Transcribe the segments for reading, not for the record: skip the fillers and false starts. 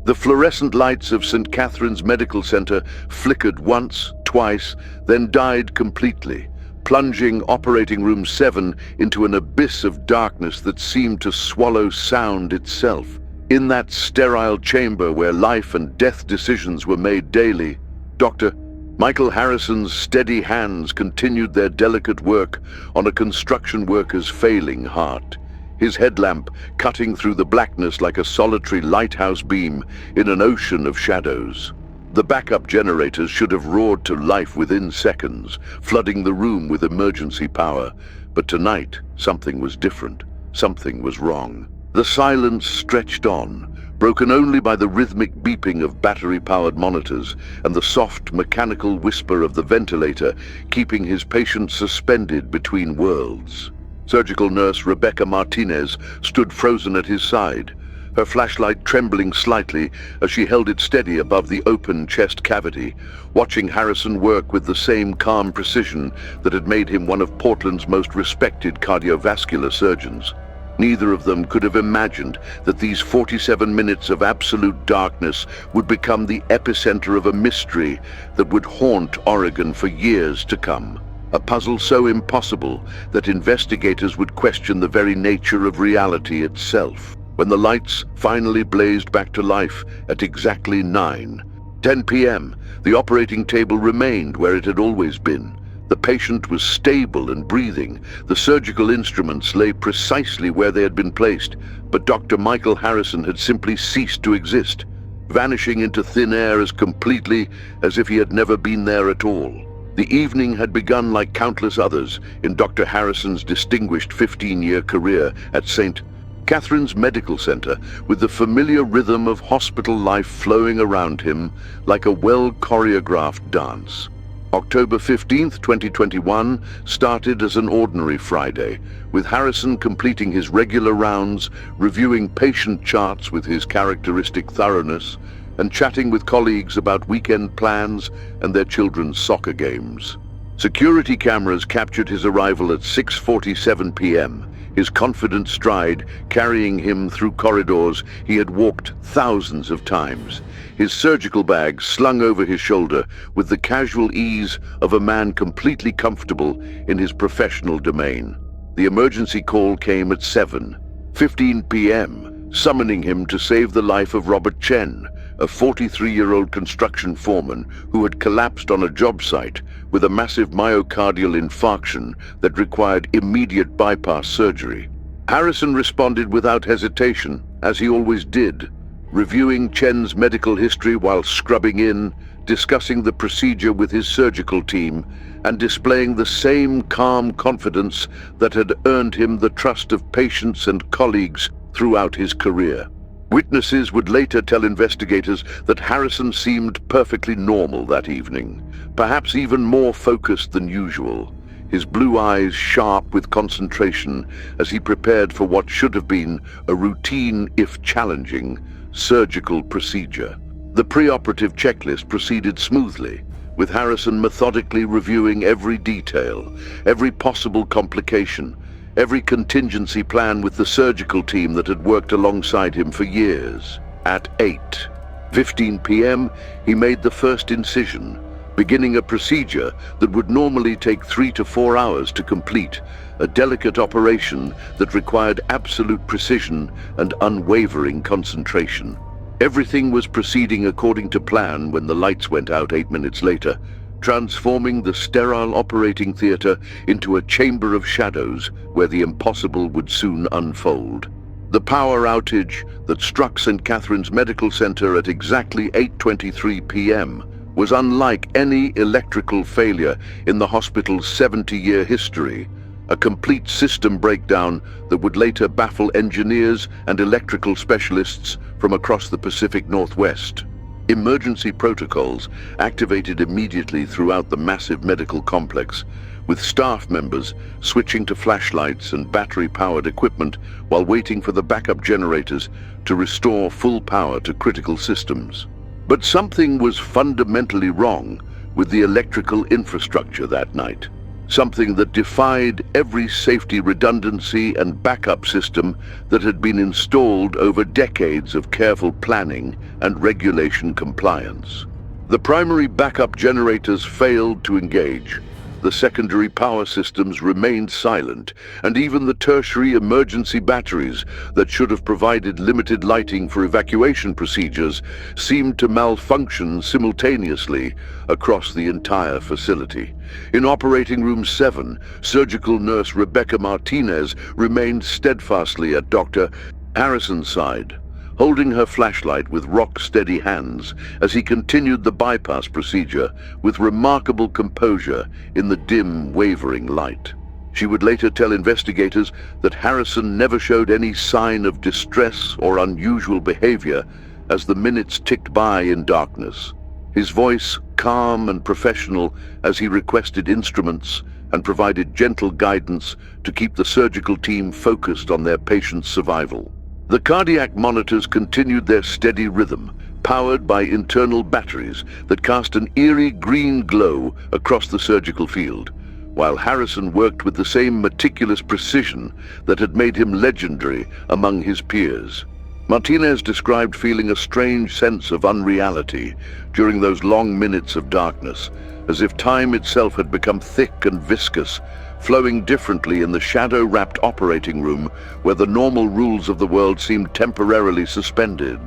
The fluorescent lights of St. Catherine's Medical Center flickered once, twice, then died completely, plunging Operating Room 7 into an abyss of darkness that seemed to swallow sound itself. In that sterile chamber where life and death decisions were made daily, Dr. Michael Harrison's steady hands continued their delicate work on a construction worker's failing heart, his headlamp cutting through the blackness like a solitary lighthouse beam in an ocean of shadows. The backup generators should have roared to life within seconds, flooding the room with emergency power. But tonight, something was different. Something was wrong. The silence stretched on, broken only by the rhythmic beeping of battery-powered monitors and the soft mechanical whisper of the ventilator keeping his patient suspended between worlds. Surgical nurse Rebecca Martinez stood frozen at his side, her flashlight trembling slightly as she held it steady above the open chest cavity, watching Harrison work with the same calm precision that had made him one of Portland's most respected cardiovascular surgeons. Neither of them could have imagined that these 47 minutes of absolute darkness would become the epicenter of a mystery that would haunt Oregon for years to come. A puzzle so impossible that investigators would question the very nature of reality itself. When the lights finally blazed back to life at exactly 9:10 p.m., the operating table remained where it had always been. The patient was stable and breathing. The surgical instruments lay precisely where they had been placed, but Dr. Michael Harrison had simply ceased to exist, vanishing into thin air as completely as if he had never been there at all. The evening had begun like countless others in Dr. Harrison's distinguished 15-year career at St. Catherine's Medical Center, with the familiar rhythm of hospital life flowing around him like a well-choreographed dance. October 15th, 2021 started as an ordinary Friday, with Harrison completing his regular rounds, reviewing patient charts with his characteristic thoroughness, and chatting with colleagues about weekend plans and their children's soccer games. Security cameras captured his arrival at 6:47 p.m., his confident stride carrying him through corridors he had walked thousands of times, his surgical bag slung over his shoulder with the casual ease of a man completely comfortable in his professional domain. The emergency call came at 7:15 p.m., summoning him to save the life of Robert Chen, a 43-year-old construction foreman who had collapsed on a job site with a massive myocardial infarction that required immediate bypass surgery. Harrison responded without hesitation, as he always did, reviewing Chen's medical history while scrubbing in, discussing the procedure with his surgical team, and displaying the same calm confidence that had earned him the trust of patients and colleagues throughout his career. Witnesses would later tell investigators that Harrison seemed perfectly normal that evening, perhaps even more focused than usual, his blue eyes sharp with concentration as he prepared for what should have been a routine, if challenging, surgical procedure. The preoperative checklist proceeded smoothly, with Harrison methodically reviewing every detail, every possible complication, every contingency plan with the surgical team that had worked alongside him for years. At 8:15 p.m., he made the first incision, beginning a procedure that would normally take 3 to 4 hours to complete, a delicate operation that required absolute precision and unwavering concentration. Everything was proceeding according to plan when the lights went out 8 minutes later, transforming the sterile operating theater into a chamber of shadows where the impossible would soon unfold. The power outage that struck St. Catherine's Medical Center at exactly 8:23 p.m. was unlike any electrical failure in the hospital's 70-year history, a complete system breakdown that would later baffle engineers and electrical specialists from across the Pacific Northwest. Emergency protocols activated immediately throughout the massive medical complex, with staff members switching to flashlights and battery-powered equipment while waiting for the backup generators to restore full power to critical systems. But something was fundamentally wrong with the electrical infrastructure that night. something that defied every safety redundancy and backup system that had been installed over decades of careful planning and regulation compliance. The primary backup generators failed to engage. The secondary power systems remained silent, and even the tertiary emergency batteries that should have provided limited lighting for evacuation procedures seemed to malfunction simultaneously across the entire facility. In Operating Room 7, surgical nurse Rebecca Martinez remained steadfastly at Dr. Harrison's side, holding her flashlight with rock-steady hands as he continued the bypass procedure with remarkable composure in the dim, wavering light. She would later tell investigators that Harrison never showed any sign of distress or unusual behavior as the minutes ticked by in darkness. His voice calm and professional as he requested instruments and provided gentle guidance to keep the surgical team focused on their patient's survival. The cardiac monitors continued their steady rhythm, powered by internal batteries that cast an eerie green glow across the surgical field, while Harrison worked with the same meticulous precision that had made him legendary among his peers. Martinez described feeling a strange sense of unreality during those long minutes of darkness, as if time itself had become thick and viscous, flowing differently in the shadow-wrapped operating room where the normal rules of the world seemed temporarily suspended.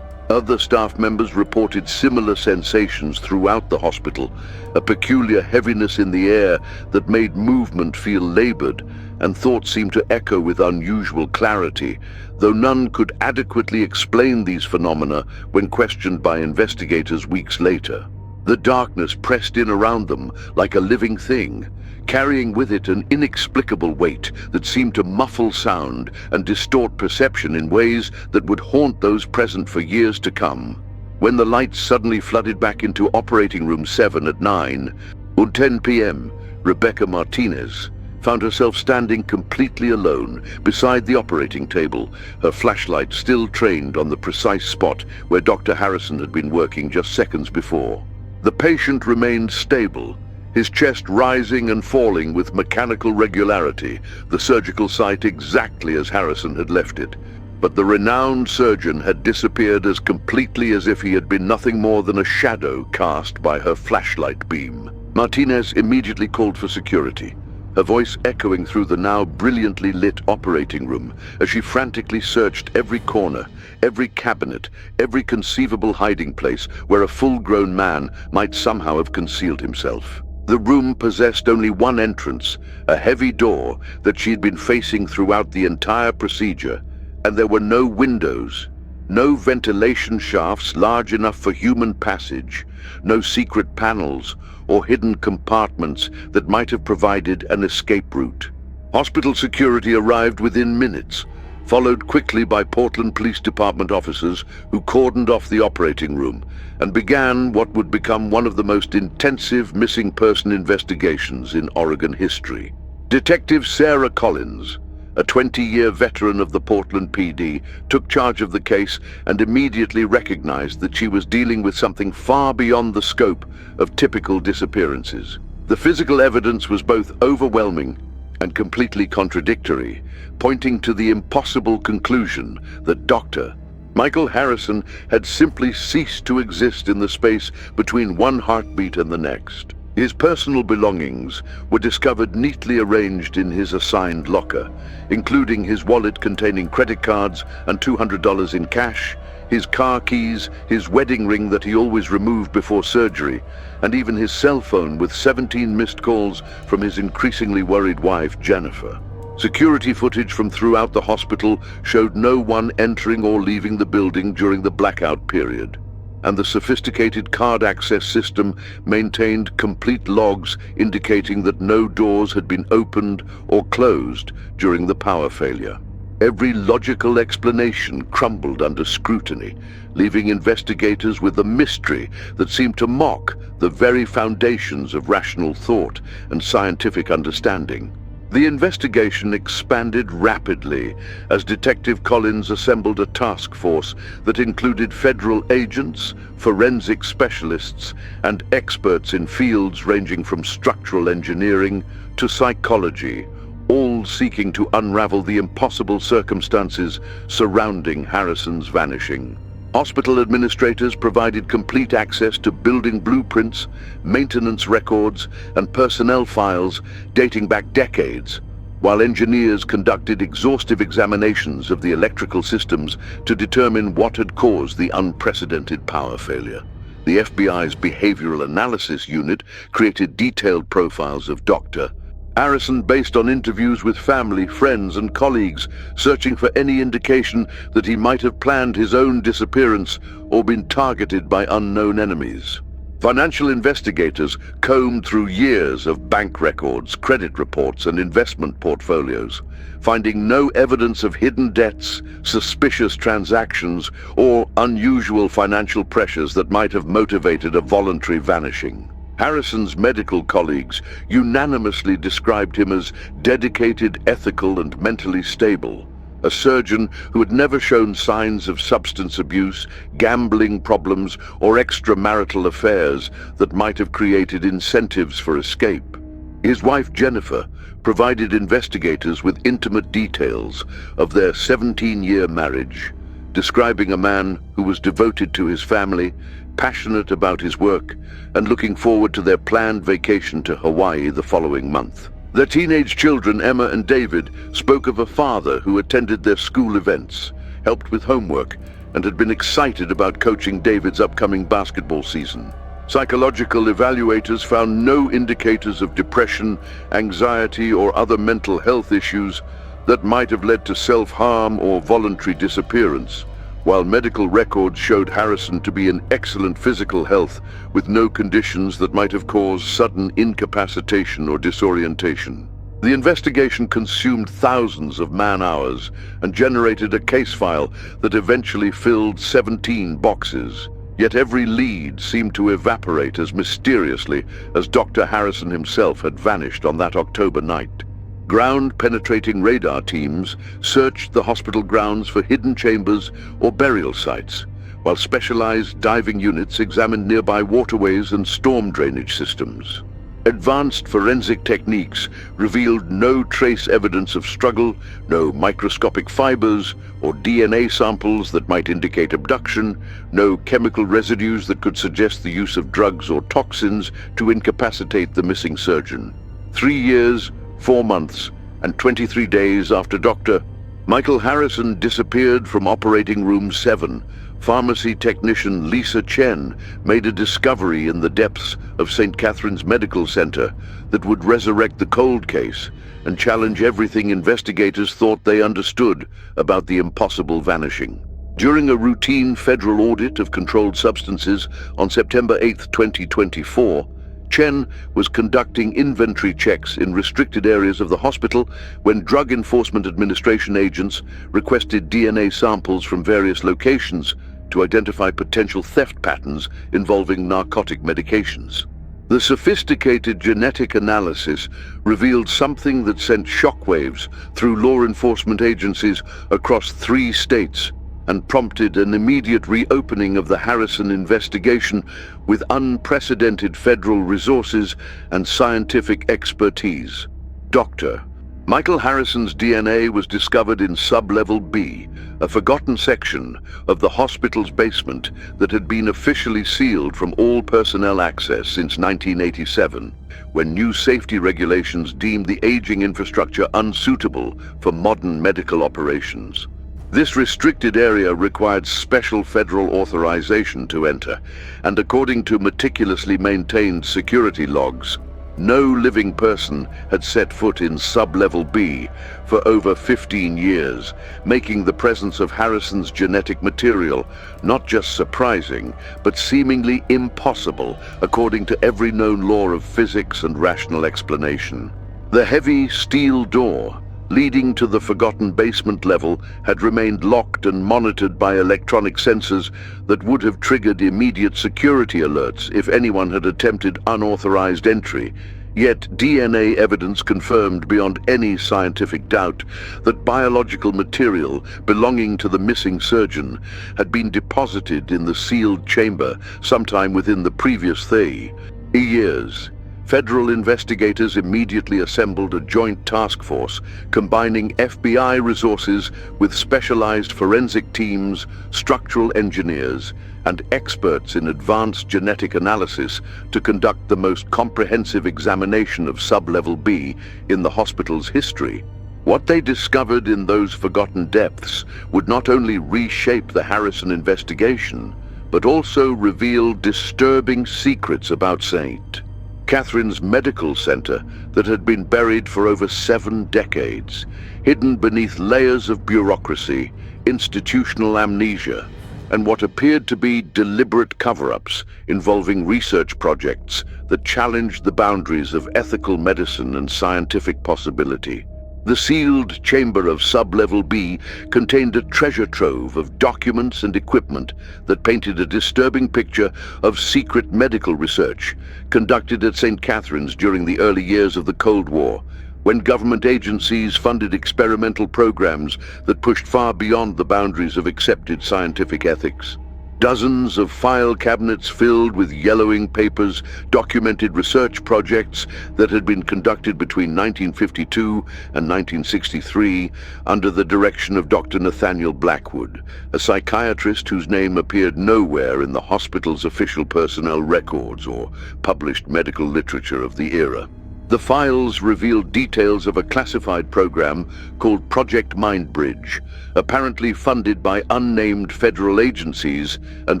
Other staff members reported similar sensations throughout the hospital, a peculiar heaviness in the air that made movement feel labored, and thoughts seemed to echo with unusual clarity, though none could adequately explain these phenomena when questioned by investigators weeks later. The darkness pressed in around them like a living thing, carrying with it an inexplicable weight that seemed to muffle sound and distort perception in ways that would haunt those present for years to come. When the lights suddenly flooded back into Operating Room 7 at 9:10 p.m., Rebecca Martinez found herself standing completely alone beside the operating table, her flashlight still trained on the precise spot where Dr. Harrison had been working just seconds before. The patient remained stable, his chest rising and falling with mechanical regularity, the surgical site exactly as Harrison had left it. But the renowned surgeon had disappeared as completely as if he had been nothing more than a shadow cast by her flashlight beam. Martinez immediately called for security, her voice echoing through the now brilliantly lit operating room as she frantically searched every corner, every cabinet, every conceivable hiding place where a full-grown man might somehow have concealed himself. The room possessed only one entrance, a heavy door that she had been facing throughout the entire procedure, and there were no windows, no ventilation shafts large enough for human passage, no secret panels or hidden compartments that might have provided an escape route. Hospital security arrived within minutes, followed quickly by Portland Police Department officers who cordoned off the operating room and began what would become one of the most intensive missing person investigations in Oregon history. Detective Sarah Collins, a 20-year veteran of the Portland PD, took charge of the case and immediately recognized that she was dealing with something far beyond the scope of typical disappearances. The physical evidence was both overwhelming and completely contradictory, pointing to the impossible conclusion that Dr. Michael Harrison had simply ceased to exist in the space between one heartbeat and the next. His personal belongings were discovered neatly arranged in his assigned locker, including his wallet containing credit cards and $200 in cash, his car keys, his wedding ring that he always removed before surgery, and even his cell phone with 17 missed calls from his increasingly worried wife, Jennifer. Security footage from throughout the hospital showed no one entering or leaving the building during the blackout period, and the sophisticated card access system maintained complete logs indicating that no doors had been opened or closed during the power failure. Every logical explanation crumbled under scrutiny, leaving investigators with a mystery that seemed to mock the very foundations of rational thought and scientific understanding. The investigation expanded rapidly as Detective Collins assembled a task force that included federal agents, forensic specialists, and experts in fields ranging from structural engineering to psychology, all seeking to unravel the impossible circumstances surrounding Harrison's vanishing. Hospital administrators provided complete access to building blueprints, maintenance records, and personnel files dating back decades, while engineers conducted exhaustive examinations of the electrical systems to determine what had caused the unprecedented power failure. The FBI's Behavioral Analysis Unit created detailed profiles of Dr. Harrison based on interviews with family, friends, and colleagues, searching for any indication that he might have planned his own disappearance or been targeted by unknown enemies. Financial investigators combed through years of bank records, credit reports, and investment portfolios, finding no evidence of hidden debts, suspicious transactions, or unusual financial pressures that might have motivated a voluntary vanishing. Harrison's medical colleagues unanimously described him as dedicated, ethical, and mentally stable, a surgeon who had never shown signs of substance abuse, gambling problems, or extramarital affairs that might have created incentives for escape. His wife, Jennifer, provided investigators with intimate details of their 17-year marriage, describing a man who was devoted to his family, passionate about his work, and looking forward to their planned vacation to Hawaii the following month. Their teenage children, Emma and David, spoke of a father who attended their school events, helped with homework, and had been excited about coaching David's upcoming basketball season. Psychological evaluators found no indicators of depression, anxiety, or other mental health issues that might have led to self-harm or voluntary disappearance, while medical records showed Harrison to be in excellent physical health with no conditions that might have caused sudden incapacitation or disorientation. The investigation consumed thousands of man-hours and generated a case file that eventually filled 17 boxes. Yet every lead seemed to evaporate as mysteriously as Dr. Harrison himself had vanished on that October night. Ground-penetrating radar teams searched the hospital grounds for hidden chambers or burial sites, while specialized diving units examined nearby waterways and storm drainage systems. Advanced forensic techniques revealed no trace evidence of struggle, no microscopic fibers or DNA samples that might indicate abduction, no chemical residues that could suggest the use of drugs or toxins to incapacitate the missing surgeon. 3 years, 4 months, and 23 days after Dr. Michael Harrison disappeared from Operating Room 7, pharmacy technician Lisa Chen made a discovery in the depths of St. Catherine's Medical Center that would resurrect the cold case and challenge everything investigators thought they understood about the impossible vanishing. During a routine federal audit of controlled substances on September 8, 2024, Chen was conducting inventory checks in restricted areas of the hospital when Drug Enforcement Administration agents requested DNA samples from various locations to identify potential theft patterns involving narcotic medications. The sophisticated genetic analysis revealed something that sent shockwaves through law enforcement agencies across 3 states and prompted an immediate reopening of the Harrison investigation with unprecedented federal resources and scientific expertise. Dr. Michael Harrison's DNA was discovered in Sub-Level B, a forgotten section of the hospital's basement that had been officially sealed from all personnel access since 1987, when new safety regulations deemed the aging infrastructure unsuitable for modern medical operations. This restricted area required special federal authorization to enter, and according to meticulously maintained security logs, no living person had set foot in Sub-Level B for over 15 years, making the presence of Harrison's genetic material not just surprising, but seemingly impossible according to every known law of physics and rational explanation. The heavy steel door leading to the forgotten basement level had remained locked and monitored by electronic sensors that would have triggered immediate security alerts if anyone had attempted unauthorized entry, Yet DNA evidence confirmed beyond any scientific doubt that biological material belonging to the missing surgeon had been deposited in the sealed chamber sometime within the previous 3 years. Federal investigators immediately assembled a joint task force combining FBI resources with specialized forensic teams, structural engineers, and experts in advanced genetic analysis to conduct the most comprehensive examination of sublevel B in the hospital's history. What they discovered in those forgotten depths would not only reshape the Harrison investigation, but also reveal disturbing secrets about St. Catherine's Medical Center that had been buried for over 7 decades, hidden beneath layers of bureaucracy, institutional amnesia, and what appeared to be deliberate cover-ups involving research projects that challenged the boundaries of ethical medicine and scientific possibility. The sealed chamber of sublevel B contained a treasure trove of documents and equipment that painted a disturbing picture of secret medical research conducted at St. Catherine's during the early years of the Cold War, when government agencies funded experimental programs that pushed far beyond the boundaries of accepted scientific ethics. Dozens of file cabinets filled with yellowing papers documented research projects that had been conducted between 1952 and 1963 under the direction of Dr. Nathaniel Blackwood, a psychiatrist whose name appeared nowhere in the hospital's official personnel records or published medical literature of the era. The files revealed details of a classified program called Project Mindbridge, apparently funded by unnamed federal agencies and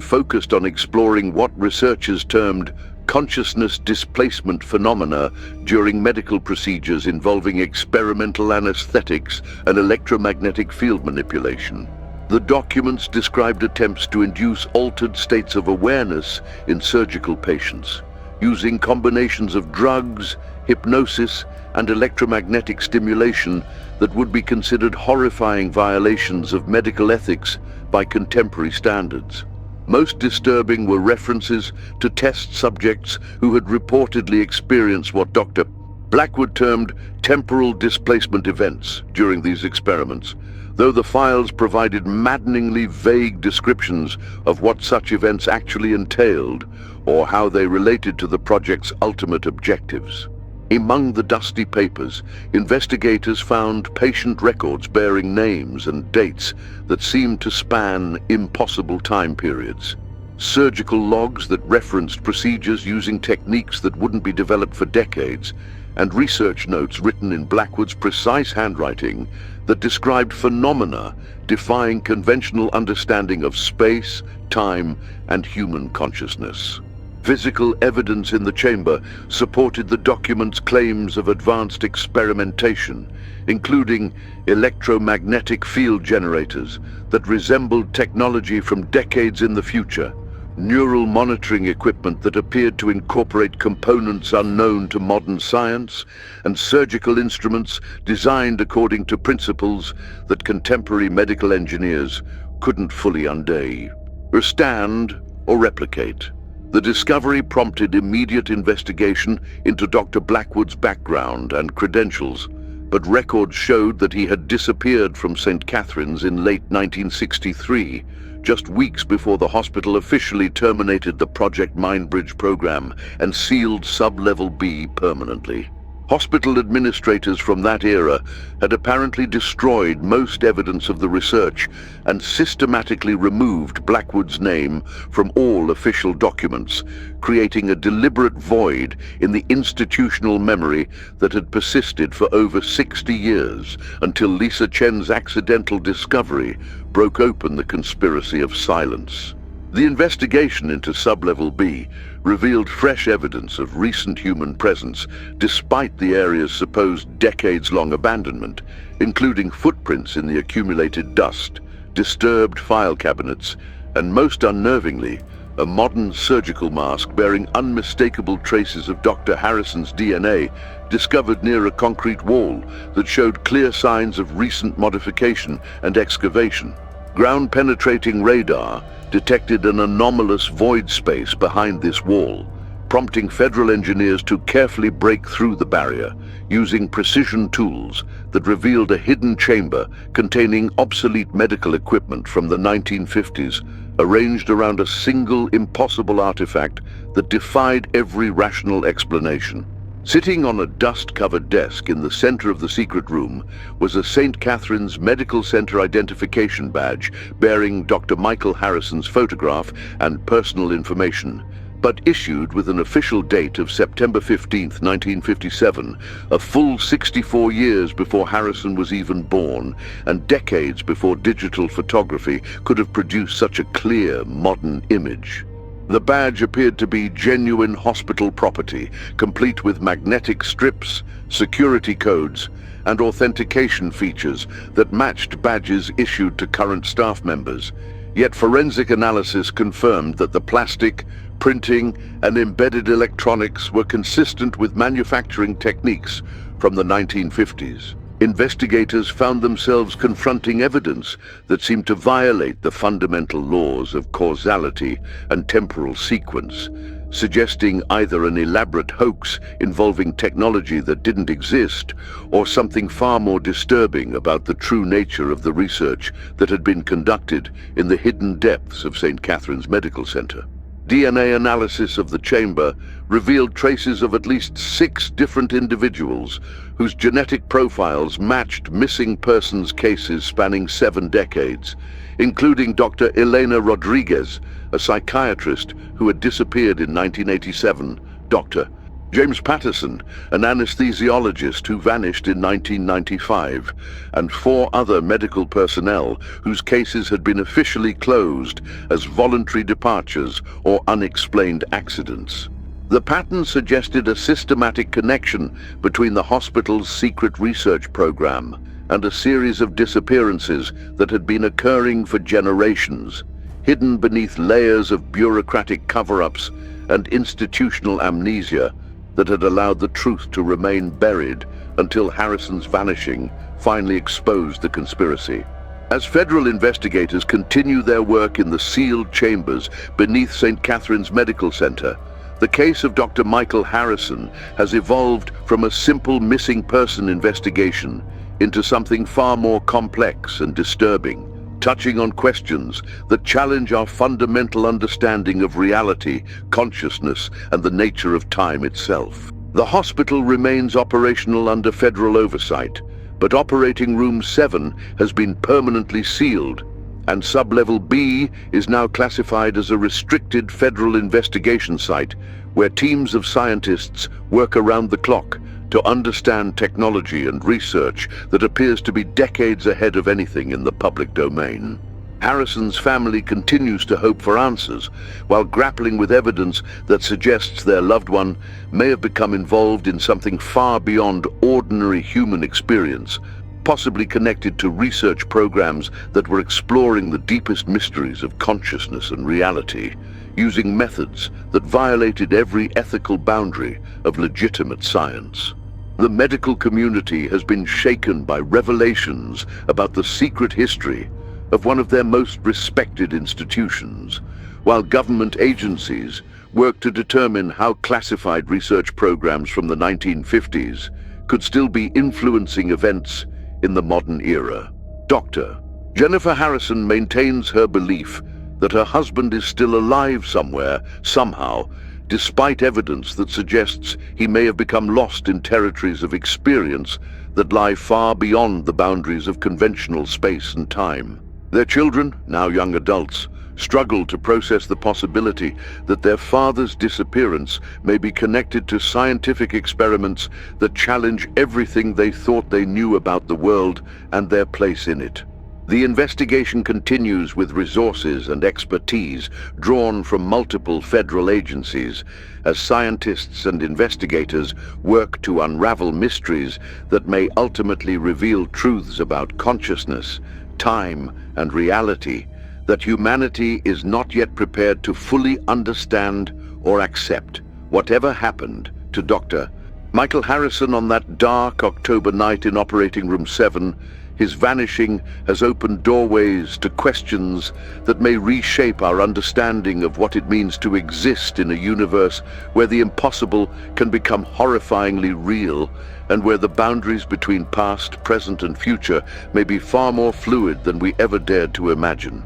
focused on exploring what researchers termed consciousness displacement phenomena during medical procedures involving experimental anesthetics and electromagnetic field manipulation. The documents described attempts to induce altered states of awareness in surgical patients, using combinations of drugs, hypnosis, and electromagnetic stimulation that would be considered horrifying violations of medical ethics by contemporary standards. Most disturbing were references to test subjects who had reportedly experienced what Dr. Blackwood termed temporal displacement events during these experiments, though the files provided maddeningly vague descriptions of what such events actually entailed or how they related to the project's ultimate objectives. Among the dusty papers, investigators found patient records bearing names and dates that seemed to span impossible time periods. Surgical logs that referenced procedures using techniques that wouldn't be developed for decades, and research notes written in Blackwood's precise handwriting that described phenomena defying conventional understanding of space, time, and human consciousness. Physical evidence in the chamber supported the document's claims of advanced experimentation, including electromagnetic field generators that resembled technology from decades in the future, neural monitoring equipment that appeared to incorporate components unknown to modern science, and surgical instruments designed according to principles that contemporary medical engineers couldn't fully understand or replicate. The discovery prompted immediate investigation into Dr. Blackwood's background and credentials, but records showed that he had disappeared from St. Catherine's in late 1963, just weeks before the hospital officially terminated the Project Mindbridge program and sealed sublevel B permanently. Hospital administrators from that era had apparently destroyed most evidence of the research and systematically removed Blackwood's name from all official documents, creating a deliberate void in the institutional memory that had persisted for over 60 years until Lisa Chen's accidental discovery broke open the conspiracy of silence. The investigation into sublevel B revealed fresh evidence of recent human presence despite the area's supposed decades-long abandonment, including footprints in the accumulated dust, disturbed file cabinets, and most unnervingly, a modern surgical mask bearing unmistakable traces of Dr. Harrison's DNA discovered near a concrete wall that showed clear signs of recent modification and excavation. Ground-penetrating radar detected an anomalous void space behind this wall, prompting federal engineers to carefully break through the barrier, using precision tools that revealed a hidden chamber containing obsolete medical equipment from the 1950s, arranged around a single impossible artifact that defied every rational explanation. Sitting on a dust-covered desk in the center of the secret room was a St. Catherine's Medical Center identification badge bearing Dr. Michael Harrison's photograph and personal information, but issued with an official date of September 15, 1957, a full 64 years before Harrison was even born, and decades before digital photography could have produced such a clear, modern image. The badge appeared to be genuine hospital property, complete with magnetic strips, security codes, and authentication features that matched badges issued to current staff members. Yet forensic analysis confirmed that the plastic, printing, and embedded electronics were consistent with manufacturing techniques from the 1950s. Investigators found themselves confronting evidence that seemed to violate the fundamental laws of causality and temporal sequence, suggesting either an elaborate hoax involving technology that didn't exist, or something far more disturbing about the true nature of the research that had been conducted in the hidden depths of St. Catherine's Medical Center. DNA analysis of the chamber revealed traces of at least 6 different individuals whose genetic profiles matched missing persons cases spanning 7 decades, including Dr. Elena Rodriguez, a psychiatrist who had disappeared in 1987, Dr. James Patterson, an anesthesiologist who vanished in 1995, and 4 other medical personnel whose cases had been officially closed as voluntary departures or unexplained accidents. The pattern suggested a systematic connection between the hospital's secret research program and a series of disappearances that had been occurring for generations, hidden beneath layers of bureaucratic cover-ups and institutional amnesia that had allowed the truth to remain buried until Harrison's vanishing finally exposed the conspiracy. As federal investigators continue their work in the sealed chambers beneath St. Catherine's Medical Center, the case of Dr. Michael Harrison has evolved from a simple missing person investigation into something far more complex and disturbing, touching on questions that challenge our fundamental understanding of reality, consciousness, and the nature of time itself. The hospital remains operational under federal oversight, but Operating Room 7 has been permanently sealed, and Sublevel B is now classified as a restricted federal investigation site where teams of scientists work around the clock to understand technology and research that appears to be decades ahead of anything in the public domain. Harrison's family continues to hope for answers, while grappling with evidence that suggests their loved one may have become involved in something far beyond ordinary human experience, possibly connected to research programs that were exploring the deepest mysteries of consciousness and reality, using methods that violated every ethical boundary of legitimate science. The medical community has been shaken by revelations about the secret history of one of their most respected institutions, while government agencies work to determine how classified research programs from the 1950s could still be influencing events in the modern era. Dr. Jennifer Harrison maintains her belief that her husband is still alive somewhere, somehow, despite evidence that suggests he may have become lost in territories of experience that lie far beyond the boundaries of conventional space and time. Their children, now young adults, struggle to process the possibility that their father's disappearance may be connected to scientific experiments that challenge everything they thought they knew about the world and their place in it. The investigation continues with resources and expertise drawn from multiple federal agencies as scientists and investigators work to unravel mysteries that may ultimately reveal truths about consciousness, time, and reality that humanity is not yet prepared to fully understand or accept. Whatever happened to Dr. Michael Harrison on that dark October night in Operating Room 7 His vanishing has opened doorways to questions that may reshape our understanding of what it means to exist in a universe where the impossible can become horrifyingly real, and where the boundaries between past, present, and future may be far more fluid than we ever dared to imagine.